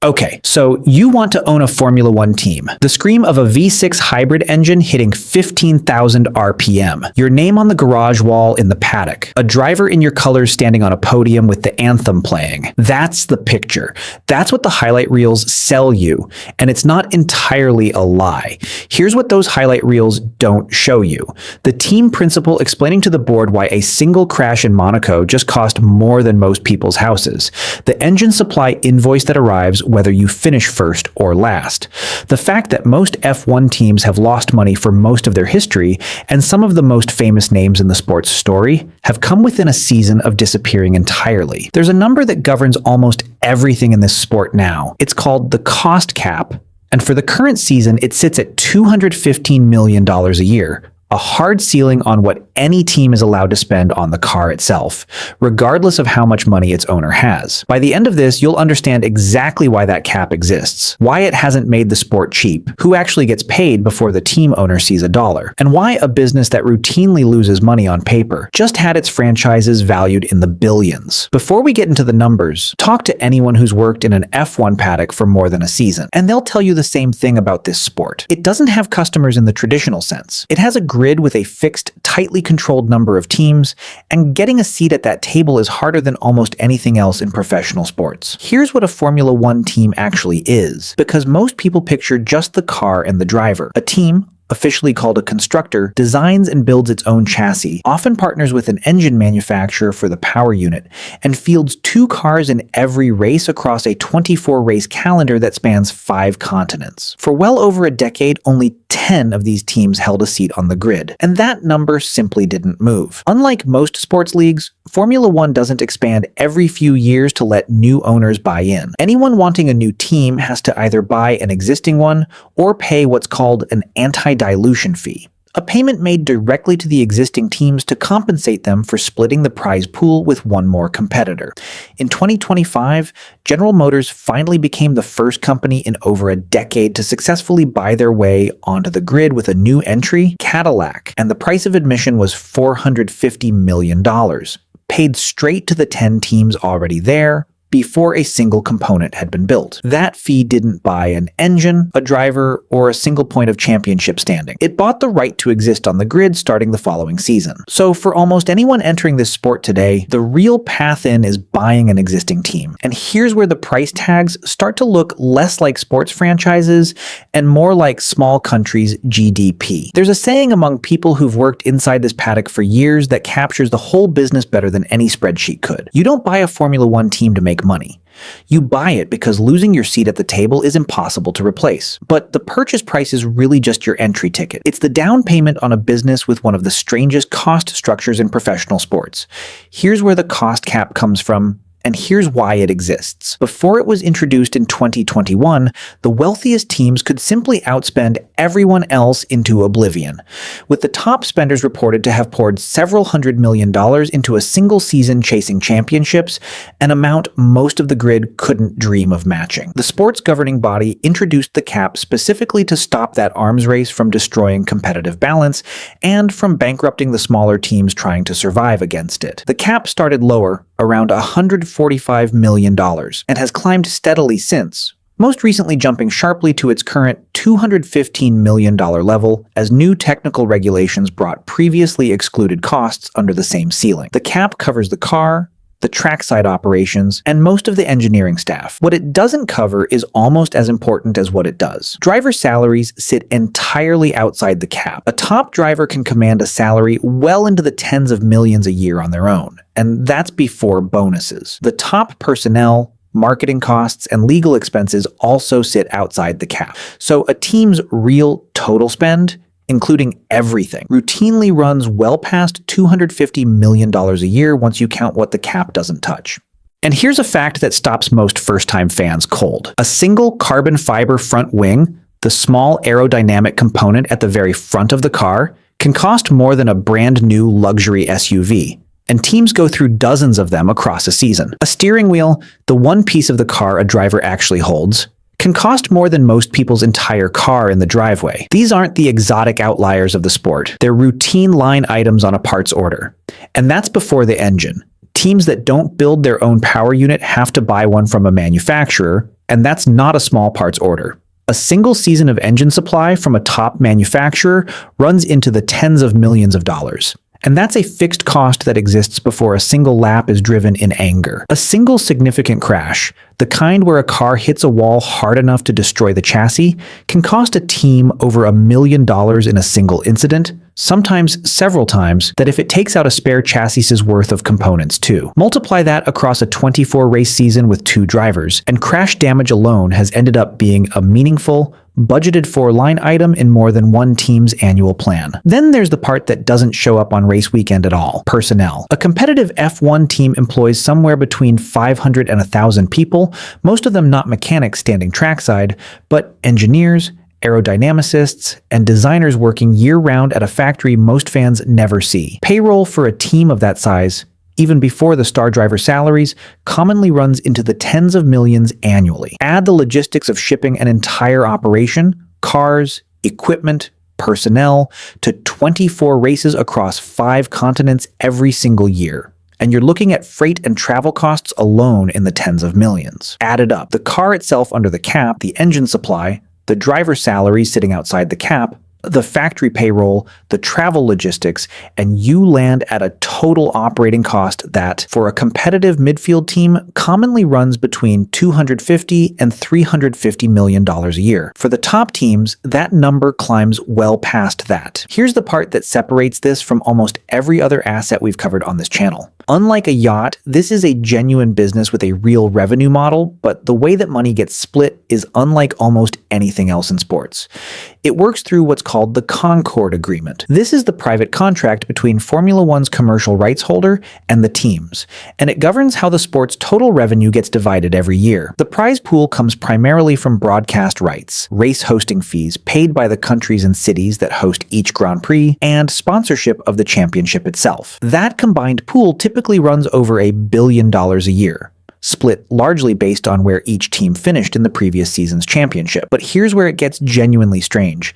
Okay, so you want to own a Formula One team. The scream of a V6 hybrid engine hitting 15,000 RPM. Your name on the garage wall in the paddock. A driver in your colors standing on a podium with the anthem playing. That's the picture. That's what the highlight reels sell you, and it's not entirely a lie. Here's what those highlight reels don't show you. The team principal explaining to the board why a single crash in Monaco just cost more than most people's houses. The engine supply invoice that arrives whether you finish first or last. The fact that most F1 teams have lost money for most of their history, and some of the most famous names in the sport's story have come within a season of disappearing entirely. There's a number that governs almost everything in this sport now. It's called the cost cap, and for the current season, it sits at $215 million a year. A hard ceiling on what any team is allowed to spend on the car itself, regardless of how much money its owner has. By the end of this, you'll understand exactly why that cap exists, why it hasn't made the sport cheap, who actually gets paid before the team owner sees a dollar, and why a business that routinely loses money on paper just had its franchises valued in the billions. Before we get into the numbers, talk to anyone who's worked in an F1 paddock for more than a season, and they'll tell you the same thing about this sport. It doesn't have customers in the traditional sense. It has a grid with a fixed, tightly controlled number of teams, and getting a seat at that table is harder than almost anything else in professional sports. Here's what a Formula One team actually is, because most people picture just the car and the driver. A team, officially called a constructor, designs and builds its own chassis, often partners with an engine manufacturer for the power unit, and fields 2 cars in every race across a 24-race calendar that spans 5 continents. For well over a decade, only 10 of these teams held a seat on the grid, and that number simply didn't move. Unlike most sports leagues, Formula One doesn't expand every few years to let new owners buy in. Anyone wanting a new team has to either buy an existing one or pay what's called an anti-dilution fee, a payment made directly to the existing teams to compensate them for splitting the prize pool with one more competitor. In 2025, General Motors finally became the first company in over a decade to successfully buy their way onto the grid with a new entry, Cadillac, and the price of admission was $450 million, paid straight to the 10 teams already there, before a single component had been built. That fee didn't buy an engine, a driver, or a single point of championship standing. It bought the right to exist on the grid starting the following season. So for almost anyone entering this sport today, the real path in is buying an existing team. And here's where the price tags start to look less like sports franchises and more like small countries' GDP. There's a saying among people who've worked inside this paddock for years that captures the whole business better than any spreadsheet could. You don't buy a Formula One team to make money. You buy it because losing your seat at the table is impossible to replace. But the purchase price is really just your entry ticket. It's the down payment on a business with one of the strangest cost structures in professional sports. Here's where the cost cap comes from, and here's why it exists. Before it was introduced in 2021, the wealthiest teams could simply outspend everyone else into oblivion, with the top spenders reported to have poured several $100 million into a single season chasing championships, an amount most of the grid couldn't dream of matching. The sport's governing body introduced the cap specifically to stop that arms race from destroying competitive balance and from bankrupting the smaller teams trying to survive against it. The cap started lower, around $145 million, and has climbed steadily since, most recently jumping sharply to its current $215 million level as new technical regulations brought previously excluded costs under the same ceiling. The cap covers the car, the trackside operations, and most of the engineering staff. What it doesn't cover is almost as important as what it does. Driver salaries sit entirely outside the cap. A top driver can command a salary well into the tens of millions a year on their own, and that's before bonuses. The top personnel, marketing costs, and legal expenses also sit outside the cap. So a team's real total spend, including everything, routinely runs well past $250 million a year once you count what the cap doesn't touch. And here's a fact that stops most first-time fans cold. A single carbon fiber front wing, the small aerodynamic component at the very front of the car, can cost more than a brand new luxury SUV. And teams go through dozens of them across a season. A steering wheel, the one piece of the car a driver actually holds, can cost more than most people's entire car in the driveway. These aren't the exotic outliers of the sport. They're routine line items on a parts order. And that's before the engine. Teams that don't build their own power unit have to buy one from a manufacturer, And that's not a small parts order. A single season of engine supply from a top manufacturer runs into the tens of millions of dollars. And that's a fixed cost that exists before a single lap is driven in anger. A single significant crash, the kind where a car hits a wall hard enough to destroy the chassis, can cost a team over $1 million in a single incident, sometimes several times, that if it takes out a spare chassis's worth of components too. Multiply that across a 24-race season with 2 drivers, and crash damage alone has ended up being a meaningful, budgeted for line item in more than one team's annual plan. Then there's the part that doesn't show up on race weekend at all: personnel. A competitive F1 team employs somewhere between 500 and 1,000 people, most of them not mechanics standing trackside, but engineers, aerodynamicists, and designers working year-round at a factory most fans never see. Payroll for a team of that size, even before the star driver salaries, commonly runs into the tens of millions annually. Add the logistics of shipping an entire operation, cars, equipment, personnel, to 24 races across 5 continents every single year, and you're looking at freight and travel costs alone in the tens of millions. Added up, the car itself under the cap, the engine supply, the driver salaries sitting outside the cap, the factory payroll, the travel logistics, and you land at a total operating cost that, for a competitive midfield team, commonly runs between $250 and $350 million a year. For the top teams, that number climbs well past that. Here's the part that separates this from almost every other asset we've covered on this channel. Unlike a yacht, this is a genuine business with a real revenue model, but the way that money gets split is unlike almost anything else in sports. It works through what's called the Concord Agreement. This is the private contract between Formula One's commercial rights holder and the teams, and it governs how the sport's total revenue gets divided every year. The prize pool comes primarily from broadcast rights, race hosting fees paid by the countries and cities that host each Grand Prix, and sponsorship of the championship itself. That combined pool typically runs over $1 billion a year, split largely based on where each team finished in the previous season's championship. But here's where it gets genuinely strange.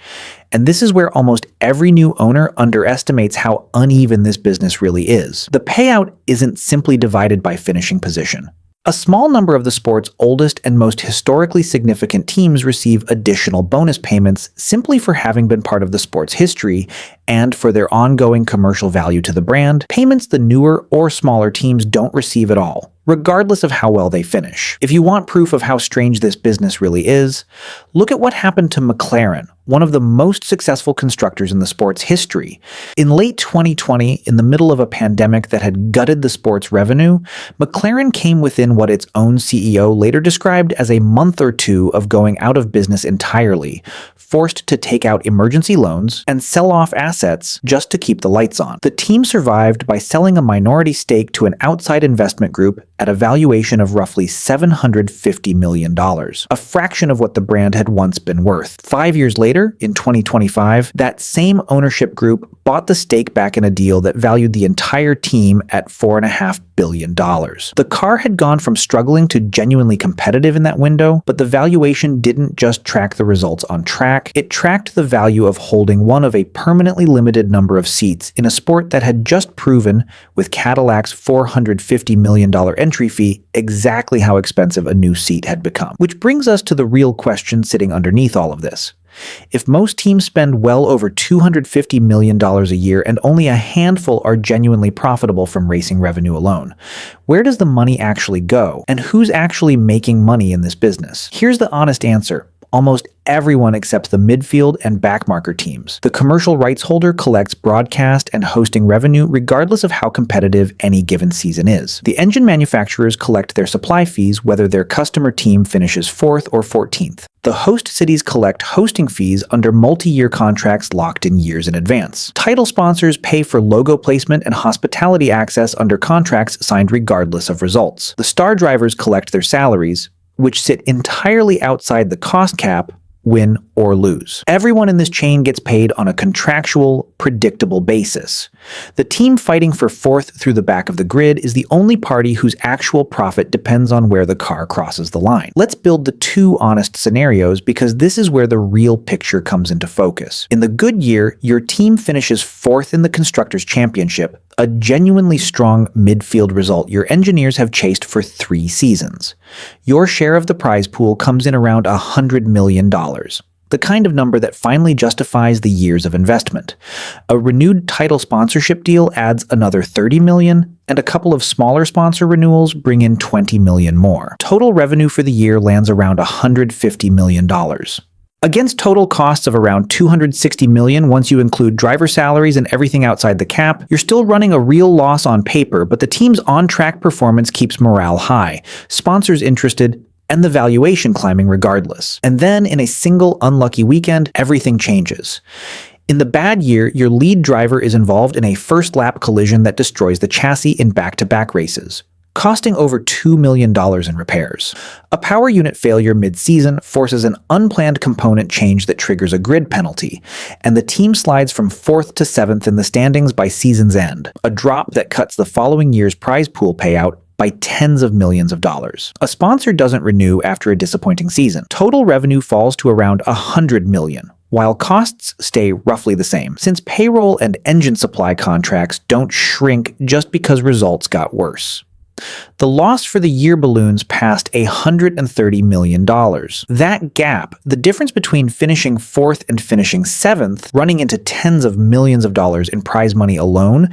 And this is where almost every new owner underestimates how uneven this business really is. The payout isn't simply divided by finishing position. A small number of the sport's oldest and most historically significant teams receive additional bonus payments simply for having been part of the sport's history and for their ongoing commercial value to the brand, payments the newer or smaller teams don't receive at all, regardless of how well they finish. If you want proof of how strange this business really is, look at what happened to McLaren, one of the most successful constructors in the sport's history. In late 2020, in the middle of a pandemic that had gutted the sport's revenue, McLaren came within what its own CEO later described as a month or two of going out of business entirely, forced to take out emergency loans and sell off assets just to keep the lights on. The team survived by selling a minority stake to an outside investment group at a valuation of roughly $750 million, a fraction of what the brand had once been worth. 5 years later, in 2025, that same ownership group bought the stake back in a deal that valued the entire team at $4.5 billion. The car had gone from struggling to genuinely competitive in that window, but the valuation didn't just track the results on track, it tracked the value of holding one of a permanently limited number of seats in a sport that had just proven, with Cadillac's $450 million entry fee, exactly how expensive a new seat had become. Which brings us to the real question sitting underneath all of this. If most teams spend well over $250 million a year and only a handful are genuinely profitable from racing revenue alone, where does the money actually go? And who's actually making money in this business? Here's the honest answer. Almost everyone except the midfield and backmarker teams. The commercial rights holder collects broadcast and hosting revenue regardless of how competitive any given season is. The engine manufacturers collect their supply fees whether their customer team finishes 4th or 14th. The host cities collect hosting fees under multi-year contracts locked in years in advance. Title sponsors pay for logo placement and hospitality access under contracts signed regardless of results. The star drivers collect their salaries, which sit entirely outside the cost cap, win or lose. Everyone in this chain gets paid on a contractual, predictable basis. The team fighting for 4th through the back of the grid is the only party whose actual profit depends on where the car crosses the line. Let's build the two honest scenarios because this is where the real picture comes into focus. In the good year, your team finishes 4th in the Constructors' Championship, a genuinely strong midfield result your engineers have chased for 3 seasons. Your share of the prize pool comes in around $100 million. The kind of number that finally justifies the years of investment. A renewed title sponsorship deal adds another $30 million, and a couple of smaller sponsor renewals bring in $20 million more. Total revenue for the year lands around $150 million. Against total costs of around $260 million once you include driver salaries and everything outside the cap, you're still running a real loss on paper, but the team's on-track performance keeps morale high, sponsors interested, and the valuation climbing regardless. And then, in a single unlucky weekend, everything changes. In the bad year, your lead driver is involved in a first-lap collision that destroys the chassis in back-to-back races, costing over $2 million in repairs. A power unit failure mid-season forces an unplanned component change that triggers a grid penalty, and the team slides from 4th to 7th in the standings by season's end, a drop that cuts the following year's prize pool payout by tens of millions of dollars. A sponsor doesn't renew after a disappointing season. Total revenue falls to around $100 million, while costs stay roughly the same, since payroll and engine supply contracts don't shrink just because results got worse. The loss for the year balloons past $130 million. That gap, the difference between finishing 4th and finishing 7th, running into tens of millions of dollars in prize money alone,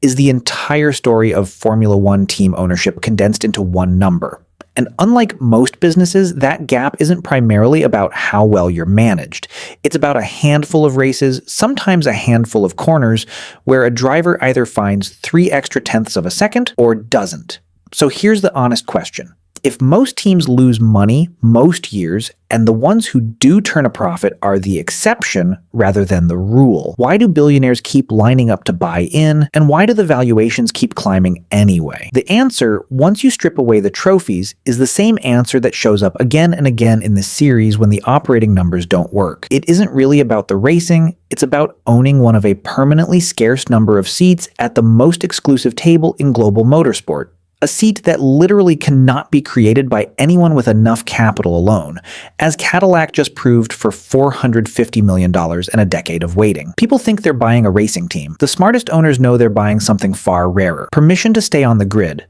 is the entire story of Formula One team ownership condensed into one number. And unlike most businesses, that gap isn't primarily about how well you're managed. It's about a handful of races, sometimes a handful of corners, where a driver either finds 3 extra tenths of a second or doesn't. So here's the honest question. If most teams lose money most years, and the ones who do turn a profit are the exception rather than the rule, why do billionaires keep lining up to buy in, and why do the valuations keep climbing anyway? The answer, once you strip away the trophies, is the same answer that shows up again and again in this series when the operating numbers don't work. It isn't really about the racing, it's about owning one of a permanently scarce number of seats at the most exclusive table in global motorsport. A seat that literally cannot be created by anyone with enough capital alone, as Cadillac just proved for $450 million and a decade of waiting. People think they're buying a racing team. The smartest owners know they're buying something far rarer. Permission to stay on the grid.